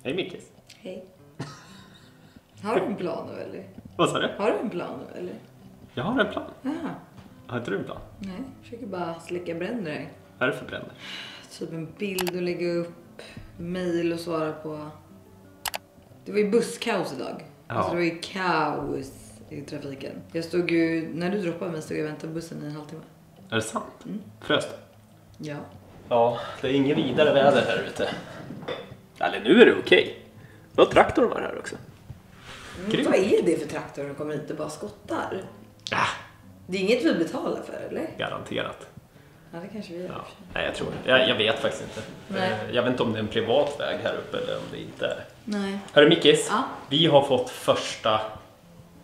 Hej Mickis. Hej. Har du en plan nu eller? Vad sa du? Har du en plan nu eller? Jag har en plan. Jaha. Har inte du en plan? Nej, jag försöker bara släcka bränder. Vad är det för bränder? Typ en bild och lägga upp, mejl och svara på. Det var ju busskaos idag. Ja. Alltså det var ju kaos i trafiken. Jag stod ju, när du droppade mig stod jag och väntade på bussen i en halvtimme. Är det sant? Frös det? Ja. Ja, det är ingen vidare väder här ute. Eller nu är det okej. Då har traktorn var här också. Vad är det för traktor som kommer hit och bara skottar? Det är inget vi betalar för, eller? Garanterat. Ja, det kanske vi gör. Ja. Nej, jag tror det. Jag vet faktiskt inte. Nej. Jag vet inte om det är en privat väg här uppe eller om det inte är. Nej. Hörru Mickis, Ja. vi har fått första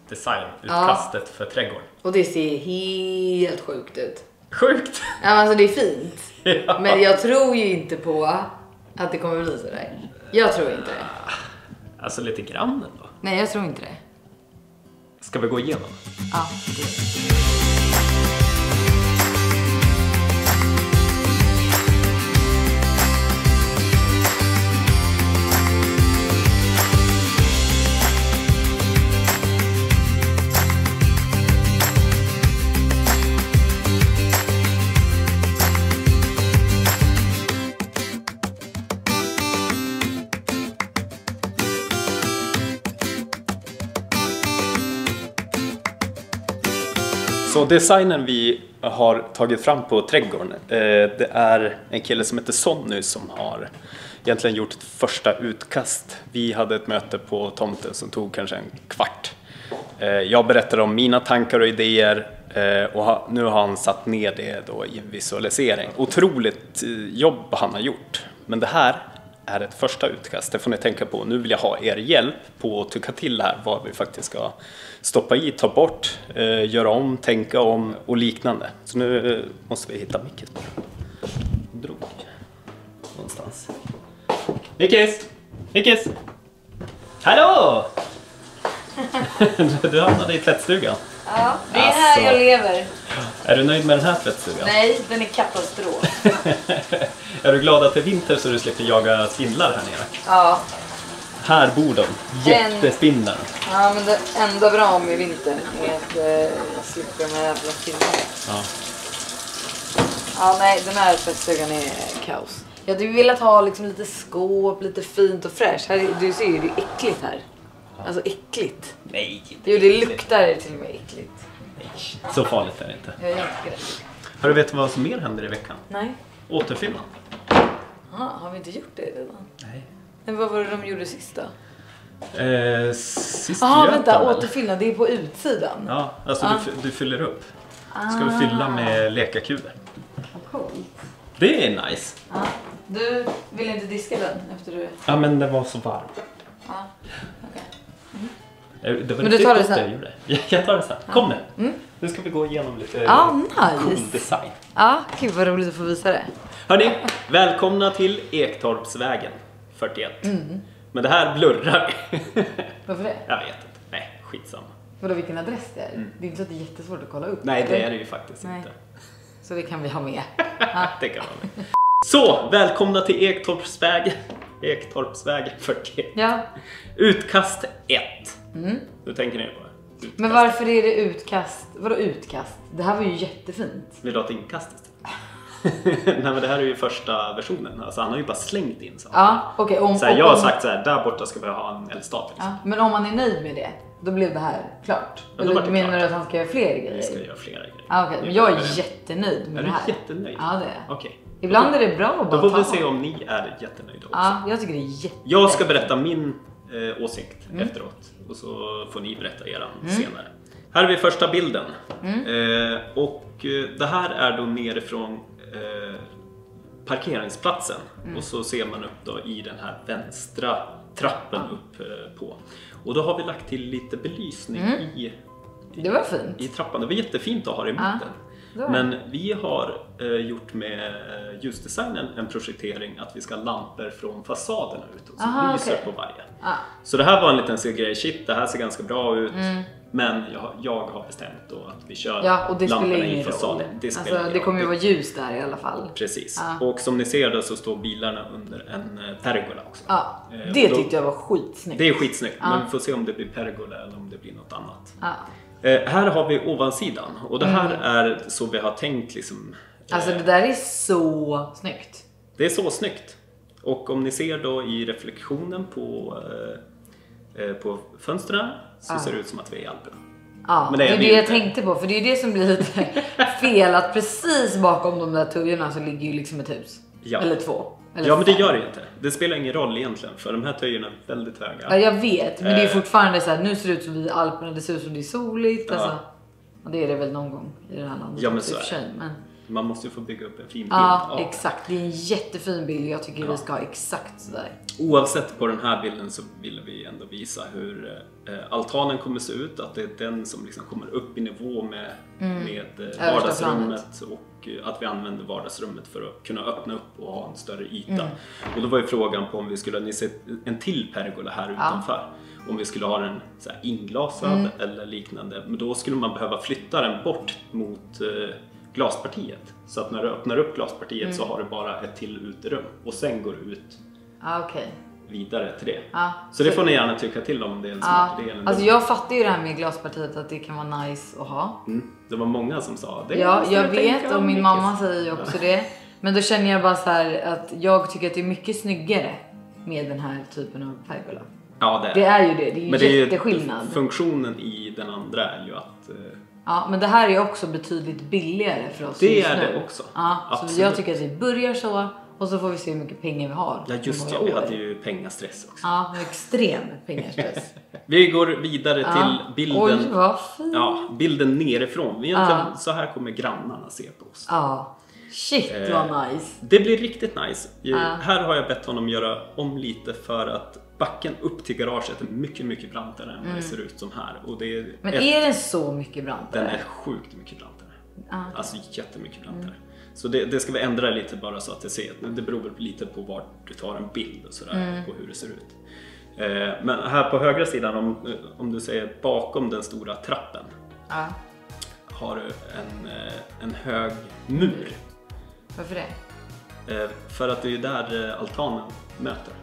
designutkastet för trädgården. Och det ser helt sjukt ut. Sjukt! Ja, alltså det är fint. Ja. Men jag tror ju inte på att det kommer bli sådär. Jag tror inte det. Alltså lite grann ändå. Nej, jag tror inte det. Ska vi gå igenom? Ja. Så designen vi har tagit fram på trädgården, det är en kille som heter Sonny som har egentligen gjort ett första utkast. Vi hade ett möte på tomten som tog kanske en kvart. Jag berättade om mina tankar och idéer och nu har han satt ner det då i en visualisering. Otroligt jobb han har gjort, men det här är ett första utkast. Det får ni tänka på. Nu vill jag ha er hjälp på att tycka till här vad vi faktiskt ska stoppa i, ta bort, göra om, tänka om och liknande. Så nu måste vi hitta Mickis bara. Drog någonstans. Mickis! Mickis! Hallå! Du hamnade i tvättstugan. Ja, det är här jag lever. Är du nöjd med den här tvättstugan? Nej, den är katastrof. Är du glad att det är vinter så du slipper jaga spindlar här nere? Ja. Här bor de, jättespindlar. Ja, men det enda bra med vintern är att jag slipper de här jävla spindlarna. Ja. Ja, nej, den här tvättstugan är kaos. Jag hade ju velat ha liksom lite skåp, lite fint och fräscht. Här, du ser ju, det är äckligt här. Alltså äckligt. Nej, Det luktar till och med äckligt. nej. Så farligt är det inte. Jag tycker det. Har du vet vad som mer händer i veckan? Nej. Återfyllan. Aha, har vi inte gjort det redan? Nej. Men vad var det de gjorde sist då? Sist Jaha, gröten, vänta, eller? återfyllnad, det är på utsidan. Ja, alltså du fyller upp. Ska du fylla med lekakulor. Vad coolt. Det är nice. Ja. Du vill inte diska den efter du... Ja, men det var så varmt. Ja, okej. Det var Men du tar det gott sen? jag gjorde. Jag tar det sen. Kom nu. Nu ska vi gå igenom lite cool Nice. design. Ja, gud vad roligt att få visa det. Hörni, välkomna till Ektorpsvägen 41. Men det här blurrar. Varför det? Jag vet inte. Nej, skitsamma. Vadå, vilken adress det är? Det är inte så att det är jättesvårt att kolla upp. Nej, det eller? är det ju faktiskt Nej. inte. Så det kan vi ha med. Det kan man med. Så, välkomna till Ektorpsvägen. Ektorpsvägen 41. Ja. Utkast 1. Nu tänker ni på det. Utkast. Men varför är det utkast? Vadå utkast? Det här var ju jättefint. Vill du ha ett inkast istället? Nej, men det här är ju första versionen. Alltså han har ju bara slängt in saker. Ja, okej. Så här, jag har sagt så här, där borta ska vi ha en eldstad. Liksom. Ja, men om man är nöjd med det, då blev det här klart. Ja, då Eller var det menar klart. du att han ska göra fler grejer? Vi ska göra flera grejer. Ja, okej. Men jag är jättenöjd med Är det här. du jättenöjd? Ja, det är. Okej. Ibland är det bra att Då bara får vi ta. se om ni är jättenöjda också. Ja, jag tycker det är jätte. Jag ska berätta min åsikt efteråt. Och så får ni berätta eran senare. Här är vi första bilden. Och det här är då nerifrån parkeringsplatsen. Och så ser man upp då i den här vänstra trappen upp på. Och då har vi lagt till lite belysning Det var fint. i trappan. Det var jättefint att ha det i mitten. Men vi har gjort med ljusdesignen en projektering att vi ska ha lampor från fasaderna ut och så lyser på varje. Så det här var en liten grej, shit, det här ser ganska bra ut. Men jag har bestämt då att vi kör Ja, och det spelar lamporna ingen i fasaden. roll. Det, Alltså, det kommer ju vara ljus där i alla fall. Precis. Ja. Och som ni ser då så står bilarna under en pergola också. Ja, det då, tyckte jag var skitsnyggt. Det är skitsnyggt, men vi får se om det blir pergola eller om det blir något annat. Ja. Här har vi ovansidan och det här är så vi har tänkt liksom. Alltså det där är så snyggt. Det är så snyggt. Och om ni ser då i reflektionen på fönstren så ser det ut som att vi är i Alperna. Ja, Men det är det inte. jag tänkte på. För det är det som blir lite fel. Att precis bakom de där tujorna så ligger ju liksom ett hus. Ja. Eller 2. Eller Ja, men det 5. gör det inte. Det spelar ingen roll egentligen för de här töjerna är väldigt höga. Ja, jag vet. Men det är fortfarande så här. Nu ser det ut som vi är i Alperna. Det ser ut som det är soligt. Alltså. Och det är det väl någon gång i det här landet. Ja, men också, så är i och för sig, det. men... Man måste ju få bygga upp en fin bild. Ja, exakt. Det är en jättefin bild. Jag tycker vi ska ha exakt sådär. Oavsett på den här bilden så vill vi ändå visa hur altanen kommer se ut. Att det är den som liksom kommer upp i nivå med vardagsrummet. Och att vi använder vardagsrummet för att kunna öppna upp och ha en större yta. Och då var ju frågan på om vi skulle ha en till pergola här utanför. Om vi skulle ha den så här inglasad eller liknande. Men då skulle man behöva flytta den bort mot glaspartiet. Så att när du öppnar upp glaspartiet så har du bara ett till uterum. Och sen går du ut vidare till det. Så det får ni gärna tycka till om det är en smart idé. Alltså jag fattar ju det här med glaspartiet att det kan vara nice att ha. Det var många som sa det. Ja, jag vet och min mamma säger ju också det. Men då känner jag bara så här att jag tycker att det är mycket snyggare med den här typen av pergola. Ja, det är ju det. Det är ju men jätteskillnad. Funktionen i den andra är ju att... Ja, men det här är också betydligt billigare för oss. Det är det också. Ja, så jag tycker att vi börjar så och så får vi se hur mycket pengar vi har. Ja, just det. Vi hade ju pengastress också. Ja, extrem pengastress. Vi går vidare till bilden. Oj, vad fint. Ja, bilden nerifrån. Egentligen så här kommer grannarna se på oss. Ja. Shit, vad nice. Det blir riktigt nice. Här har jag bett honom göra om lite för att backen upp till garaget är mycket, mycket brantare än vad det ser ut som här. Och det är men är den så mycket brantare? Den är sjukt mycket brantare. Alltså jättemycket brantare. Så det ska vi ändra lite bara så att det ser. Det beror väl lite på var du tar en bild och sådär. På hur det ser ut. Men här på högra sidan, om du säger bakom den stora trappen. Har du en hög mur. Varför det? För att det är där altanen möter.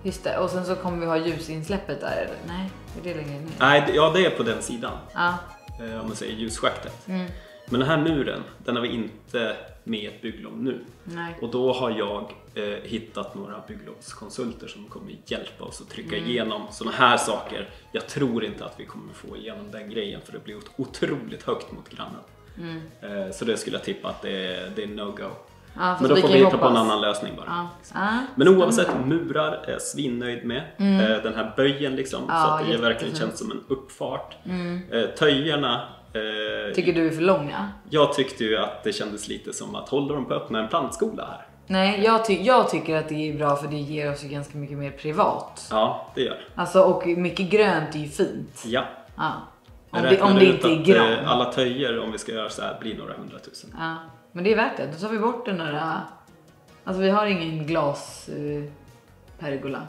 Just det, och sen så kommer vi ha ljusinsläppet där eller? Nej, är det längre ner? Nej, ja det är på den sidan. Ja. Om man säger ljusschaktet. Men den här muren, den har vi inte med ett bygglov nu. Nej. Och då har jag hittat några bygglovskonsulter som kommer hjälpa oss att trycka igenom sådana här saker. Jag tror inte att vi kommer få igenom den grejen för det blir otroligt högt mot grannen. Så det skulle jag tippa att det är no-go. Ja, men då får vi hitta på en annan lösning bara. Men oavsett, murar är jag svinnöjd med. Den här böjen liksom, så att det verkligen känns som en uppfart. Töjerna. Tycker du är för långa? Jag tyckte ju att det kändes lite som att håller de på att öppna en plantskola här. Nej, jag tycker att det är bra för det ger oss ju ganska mycket mer privat. Ja, det gör. Alltså, och mycket grönt är ju fint. Ja. Om det inte är grönt. Alla töjer, om vi ska göra så här, blir några 100 000. Ja, men det är värt det. Då tar vi bort den där... Alltså vi har ingen glas pergola.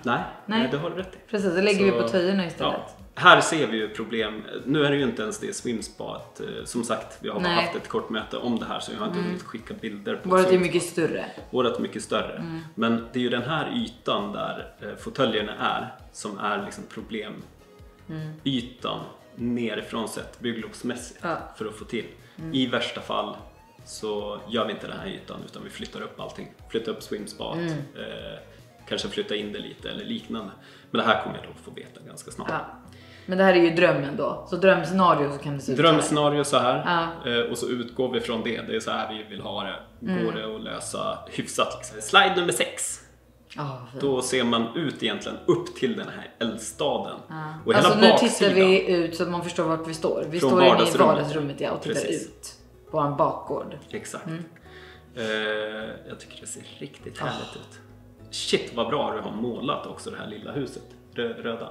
Nej, det har du rätt i. Precis, så lägger vi på töjerna istället. Ja. Här ser vi ju problem. Nu är det ju inte ens det swimspat. Som sagt, vi har bara haft ett kort möte om det här så jag har inte hunnit skicka bilder på. Vårat är mycket större. Vårat är mycket större. Men det är ju den här ytan där fåtöljerna är som är liksom problem. Ytan nerifrån sett bygglovsmässigt för att få till. I värsta fall så gör vi inte den här ytan utan vi flyttar upp allting. Flyttar upp swimspat. Kanske flytta in det lite eller liknande. Men det här kommer jag då få veta ganska snart. Men det här är ju drömmen då. Så drömscenario så kan det se ut drömscenario så här. Och så utgår vi från det. Det är så här vi vill ha det. Går det att lösa hyfsat liksom. Slide nummer 6. Då ser man ut egentligen upp till den här eldstaden. Och hela alltså nu tittar vi ut så att man förstår vart vi står. Vi står inne i vardagsrummet och tittar ut på en bakgård. Exakt. Jag tycker det ser riktigt härligt ut. Shit vad bra du har målat också det här lilla huset. Röda.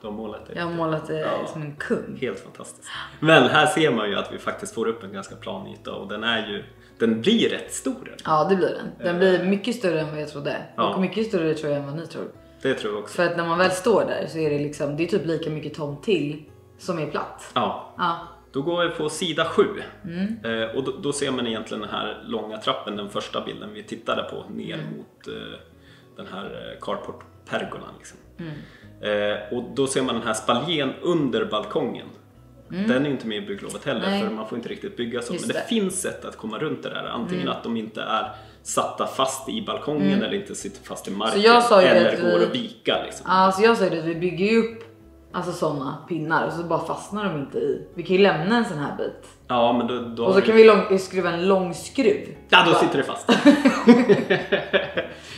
Du har målat det. Jag har målat det som en kung. Helt fantastiskt. Men här ser man ju att vi faktiskt får upp en ganska plan yta och den blir rätt stor. Ja, det blir den. Den blir mycket större än vad jag trodde. Och mycket större tror jag än vad ni tror. Det tror jag också. För att när man väl står där så är det liksom, det är typ lika mycket tomt till som är platt. Ja. Ja. Då går vi på sida 7. Och då ser man egentligen den här långa trappen, den första bilden vi tittade på, ner mot den här carport-pergolan. Liksom. Och då ser man den här spaljen under balkongen. Den är inte med i bygglovet heller, för man får inte riktigt bygga så. Men det finns sätt att komma runt det där. Antingen att de inte är satta fast i balkongen eller inte sitter fast i marken. Eller går att vika. Liksom. Ja, så jag säger att vi bygger ju upp alltså sådana pinnar och så bara fastnar de inte i. Vi kan ju lämna en sån här bit. Ja, men då och så kan vi skruva en lång skruv. Ja, då sitter det fast.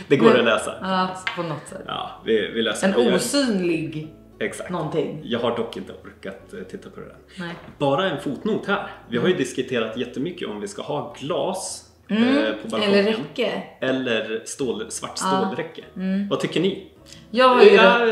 Det går att läsa. Ja, på något sätt. Ja, vi läser. En osynlig exakt. Någonting. Jag har dock inte orkat titta på det där. Nej. Bara en fotnot här. Vi har ju diskuterat jättemycket om vi ska ha glas på balkongen. Eller räcke. Eller svart stålräcke. Vad tycker ni? Jag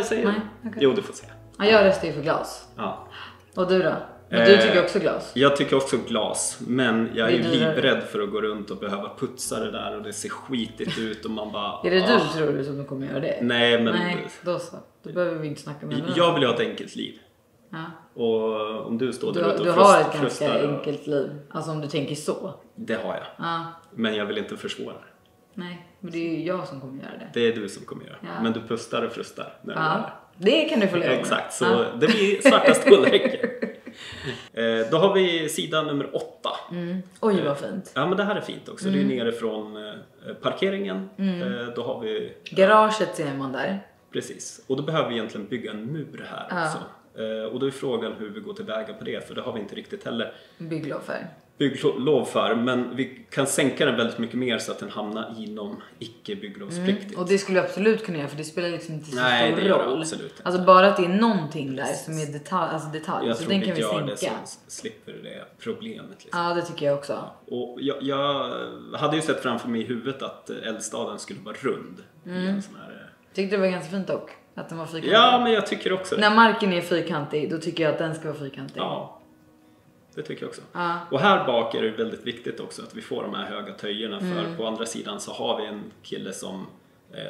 säger Nej, okay. Jo, du får säga. Ja, jag röstar ju för glas. Ja. Och du då? Men du tycker också glas? Jag tycker också glas. Men jag är livrädd för att gå runt och behöva putsa det där. Och det ser skitigt ut och man bara... Är det du tror du som kommer göra det? Nej, men... Nej, då så. Då behöver vi inte snacka med det. Jag vill ha ett enkelt liv. Ja. Och om du står där ute och du har ett ganska enkelt liv. Alltså om du tänker så. Det har jag. Ja. Men jag vill inte försvåra. Nej, men det är ju jag som kommer göra det. Det är du som kommer göra. Ja. Men du pustar och frustar när du gör det. Det kan du få leva med. Exakt, så det blir svarta stålräcken. Då har vi sidan nummer 8. Oj, vad fint. Ja, men det här är fint också. Det är nere från parkeringen. Då har vi... Garaget ser man där. Precis. Och då behöver vi egentligen bygga en mur här också. Och då är frågan hur vi går tillväga på det. För det har vi inte riktigt heller bygglov för. Men vi kan sänka den väldigt mycket mer så att den hamnar inom icke-bygglovspliktigt. Och det skulle vi absolut kunna göra, för det spelar liksom inte så stor roll. Nej, det gör det absolut inte. Alltså bara att det är någonting där som är detalj. Jag så tror den kan vi gör sänka. det så slipper det problemet. Liksom. Ja, det tycker jag också. Och jag hade ju sett framför mig i huvudet att eldstaden skulle vara rund. I en sån här... Tyckte det var ganska fint dock. Att den var fyrkantig. Ja, men jag tycker också det. När marken är fyrkantig, då tycker jag att den ska vara fyrkantig. Ja. Det tycker jag också. Och här bak är det väldigt viktigt också att vi får de här höga töjerna. För på andra sidan så har vi en kille som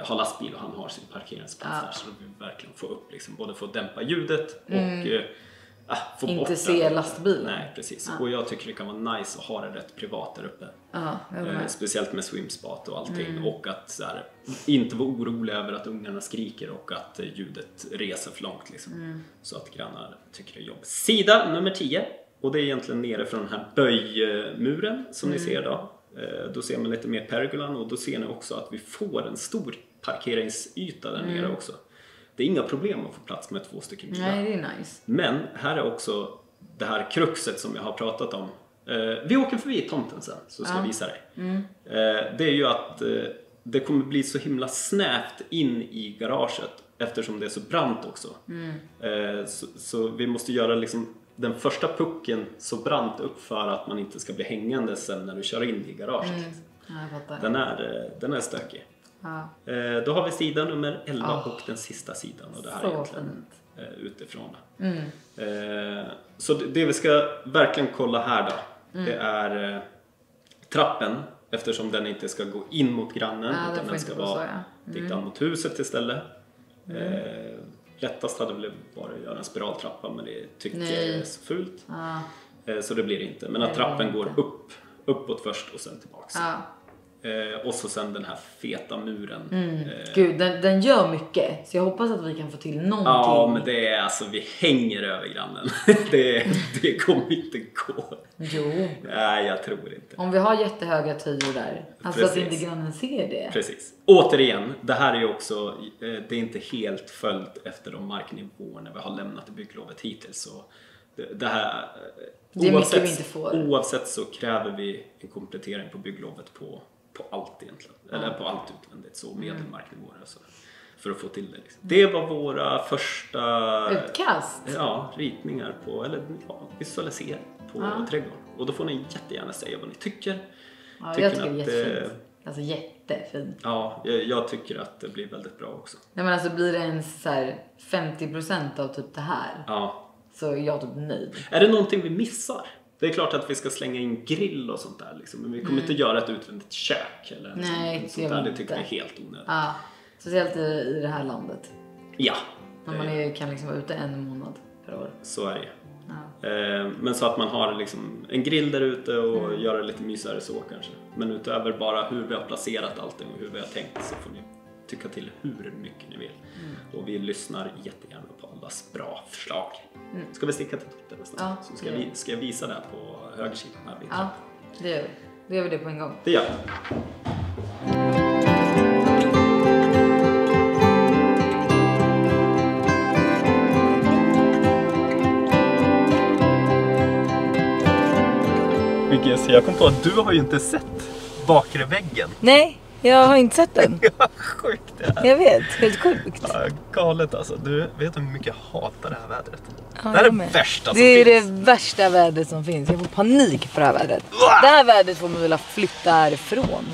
har lastbil och han har sin parkeringsplats här. Så vi verkligen får upp liksom, både för att dämpa ljudet och få inte bort se lastbilen. Nej, precis. Och jag tycker det kan vara nice att ha det rätt privat där uppe. Speciellt med swimspat och allting. Och att så här, inte vara orolig över att ungarna skriker och att ljudet reser för långt liksom. Så att grannar tycker det är jobbigt. Sida nummer 10. Och det är egentligen nere från den här böjmuren som ni ser då. Då ser man lite mer pergolan och då ser ni också att vi får en stor parkeringsyta där nere också. Det är inga problem att få plats med 2 stycken bilar. Nej, det är nice. Men här är också det här kruxet som jag har pratat om. Vi åker förbi tomten sen så ska jag visa dig. Det är ju att det kommer bli så himla snävt in i garaget eftersom det är så brant också. Så vi måste göra liksom den första pucken så brant upp för att man inte ska bli hängande sen när du kör in i garaget. Ja, jag fattar. Den är stökig. Ja. Då har vi sidan nummer 11 och den sista sidan. Och det här är egentligen utifrån. Så det vi ska verkligen kolla här då. Det är trappen. Eftersom den inte ska gå in mot grannen. Utan den ska vara titta mot huset istället. Lättast hade väl varit att göra en spiraltrappa, men det tycker jag är så fult. Så det blir det inte. Men att trappen går uppåt först och sen tillbaks. Och så sen den här feta muren. Gud, den gör mycket. Så jag hoppas att vi kan få till någonting. Ja, men det är alltså, vi hänger över grannen. det kommer inte gå. Jo. Nej, jag tror inte. Om vi har jättehöga töjor där. Alltså att inte grannen ser det. Precis. Återigen, det här är ju också, det är inte helt följt efter de marknivåerna vi har lämnat i bygglovet hittills. Så det här, det är mycket vi inte får. Oavsett så kräver vi en komplettering på bygglovet på allt egentligen. Eller på allt utvändigt, så medelmarknivåer och så. För att få till det liksom. Det var våra första utkast. Ja, ritningar på, eller visualisering på trädgården. Och då får ni jättegärna säga vad ni tycker. Ja, jag tycker det är jättefint. Alltså jättefint. Ja, jag tycker att det blir väldigt bra också. Nej, men alltså blir det ens så här 50% av typ det här. Så är jag typ nöjd. Är det någonting vi missar? Det är klart att vi ska slänga in grill och sånt där liksom. Men vi kommer inte göra ett utvändigt kök eller sånt där. Det tycker vi är helt onödigt. Ja, speciellt i det här landet. Ja. När man kan liksom vara ute 1 månad per år. Så är det. Men så att man har liksom en grill där ute och gör det lite mysigare så kanske. Men utöver bara hur vi har placerat allting och hur vi har tänkt så får ni tycka till hur mycket ni vill. Och vi lyssnar jättegärna på allas bra förslag. Ska vi sticka till toppen nästan? Så ska jag visa det på högersidan här vid Ja, det gör vi. Då gör vi det på en gång. Det gör vi. Jag kom på att du har ju inte sett bakre väggen. Nej, jag har inte sett den. Ja, sjukt det här. Jag vet, helt sjukt. Ja, galet alltså. Du vet hur mycket jag hatar det här vädret. Ja, det här är det värsta som finns. Det är finns. det värsta vädret som finns. Jag får panik på det här vädret. Det här vädret får man vilja flytta härifrån.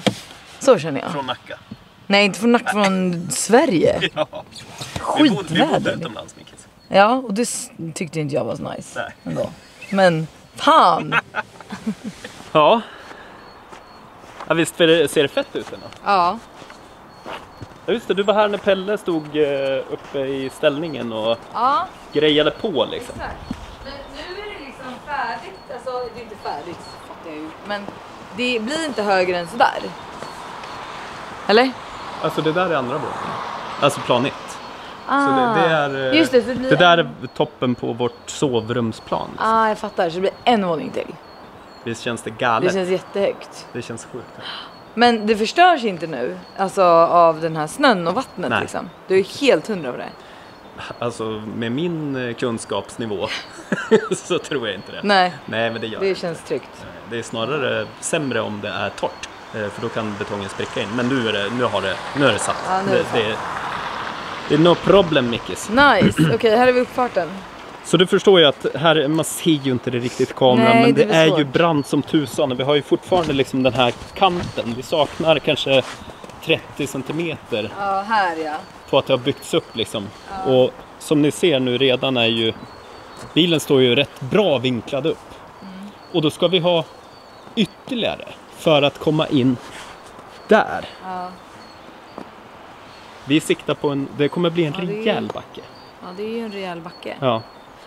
Så känner jag. Från Nacka. Nej, inte från Nacka, från Sverige. Ja. Skitväder. Vi bodde utomlands, Mickis. Ja, och det tyckte inte jag var nice. Nej. Ändå. Men fan. Ja. Ja, visst ser det fett ut ändå. Ja. Ja, just det, du var här när Pelle stod uppe i ställningen och grejade på liksom. Exakt. Men nu är det liksom färdigt. Alltså, det är inte färdigt, fattar jag ju. Men det blir inte högre än sådär. Eller? Alltså det där är andra båten. Alltså plan 1. Så det är, just det, så blir det där är toppen på vårt sovrumsplan. Liksom. Jag fattar. Så det blir en våning till. Visst känns det galet? Det känns jättehögt. Det känns sjukt. Men det förstörs inte nu, alltså av den här snön och vattnet. Nej. Liksom. Du är helt hundra på det. Alltså med min kunskapsnivå så tror jag inte det. Nej, men det gör det jag känns inte. tryggt. Det är snarare sämre om det är torrt. För då kan betongen spricka in. Men nu är det satt. Ja, nu är det satt. Det är no problem, Mickis. Nice, okej, här är vi uppfarten. Så du förstår ju att här, man ser ju inte det riktigt i kameran. Nej, men det är svårt. ju brant som tusan. Vi har ju fortfarande liksom den här kanten. Vi saknar kanske 30 centimeter. Ja, här ja. På att det har byggts upp liksom. Och som ni ser nu redan är ju bilen står ju rätt bra vinklad upp. Och då ska vi ha ytterligare för att komma in där. Ja. Vi siktar på det kommer bli en det är ju- rejäl backe. Ja, det är ju en rejäl backe. Ja,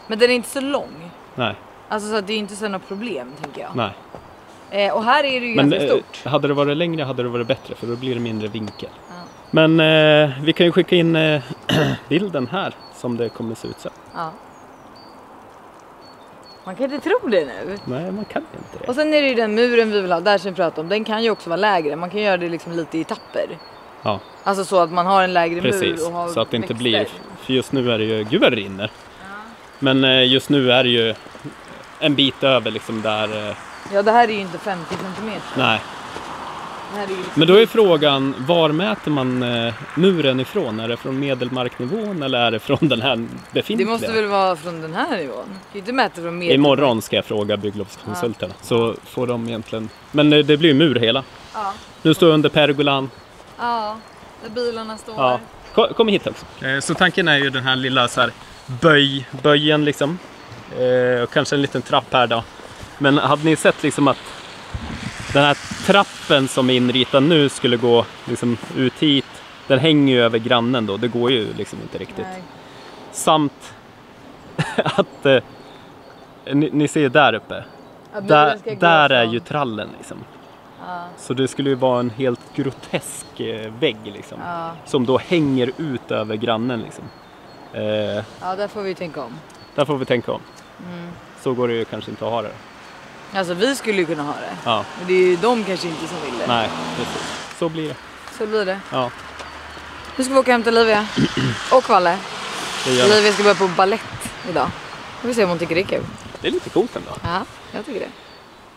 Men den är inte så lång. nej, Alltså så att det är inte så något problem, tänker jag. nej. Och här är det ju Men ganska stort. hade det varit längre hade det varit bättre för då blir det mindre vinkel. Ja. Men vi kan ju skicka in bilden här som det kommer se ut så. Ja. Man kan inte tro det nu. Nej, man kan inte det. Och sen är det ju den muren vi vill ha, där som vi pratade om. Den kan ju också vara lägre. Man kan göra det liksom lite i tapper. Ja, Alltså så att man har en lägre precis. mur och har Så att det inte växter. blir, för just nu är det ju, gud vad det rinner. Men just nu är det ju en bit över liksom där, Ja, det här är ju inte 50 centimeter. nej. Det här är ju liksom... Men då är frågan, var mäter man muren ifrån? Är det från medelmarknivån eller är det från den här befintliga? Det måste väl vara från den här nivån? Du kan ju inte mäta från medel. Imorgon ska jag fråga bygglovskonsulterna. Så får de egentligen, men det blir ju mur hela. Ja. Nu står jag under pergolan. Ja, där bilarna står. Ja. Kom hit också. Så tanken är ju den här lilla så här böjen liksom. Och kanske en liten trapp här då. Men hade ni sett liksom att den här trappen som är inritad nu skulle gå liksom ut hit. Den hänger ju över grannen då. Det går ju liksom inte riktigt. Nej. Samt att ni ser där uppe. Ja, bilen ska gå Där är från- ju trallen liksom. Ja. Så det skulle ju vara en helt grotesk vägg liksom. Ja. Som då hänger ut över grannen liksom. Ja, där får vi tänka om. Där får vi tänka om. Så går det ju kanske inte att ha det. Alltså vi skulle ju kunna ha det. Ja, Men det är ju de kanske inte som vill det. nej, precis. Så blir det. Så blir det. Ja, Nu ska vi åka och hämta Olivia. Och Valle. det gör det. Olivia ska börja på ballett idag. Vi får se om hon tycker det är kul. Det är lite coolt ändå. Ja, jag tycker det.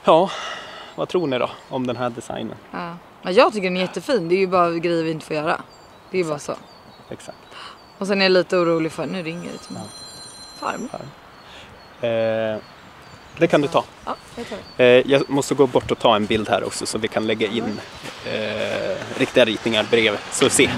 Ja, vad tror ni då om den här designen? Ja. Men jag tycker den är jättefin. Det är ju bara grejer vi inte får göra. Det är ju bara så. Exakt. Och sen är jag lite orolig för, nu ringer det till mig. Farmor. Det kan du ta. Ja, jag tar det. Jag måste gå bort och ta en bild här också så vi kan lägga in riktiga ritningar bredvid. Så se.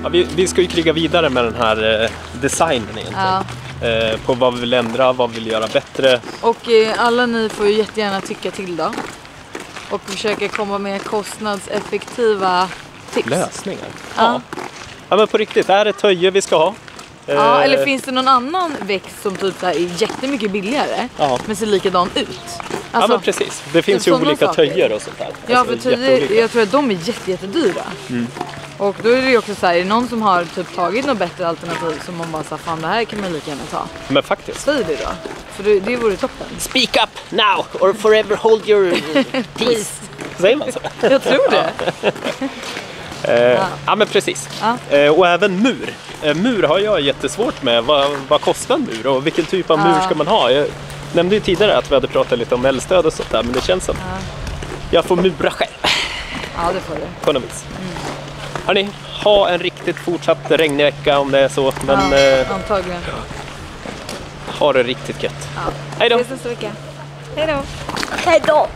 Ja, vi ska ju kriga vidare med den här designen egentligen. Ja. På vad vi vill ändra, vad vi vill göra bättre. Och alla ni får ju jättegärna tycka till då. Och försöka komma med kostnadseffektiva tips. Lösningar? Ja. Ja, men på riktigt, är det töje vi ska ha? Ja, eller finns det någon annan växt som typ så här är jättemycket billigare men ser likadan ut? Ja, Alltså, men precis. Det finns typ ju olika sådana saker. töjer och sånt där. Ja, Alltså, för töjer, jätteolika. jag tror att de är jättedyra. Och då är det ju också så här, är det någon som har typ tagit något bättre alternativ som man bara sa, fan det här kan man lika gärna ta. Men faktiskt. Säg det då, för det vore toppen. Speak up now or forever hold your peace. Säger man så? Jag tror det. Ja, men precis. Ja. Och även mur. Mur har jag jättesvårt med. Vad kostar en mur och vilken typ av mur ska man ha? Jag nämnde ju tidigare att vi hade pratat lite om eldsstöd och sånt där, men det känns som jag får mura själv. Ja, det får du. På något vis. Hörrni, ha en riktigt fortsatt regnig vecka om det är så. Men Antagligen. ha det riktigt gött. Ja. Hej då! Ses nästa vecka. Hej då! Hej då!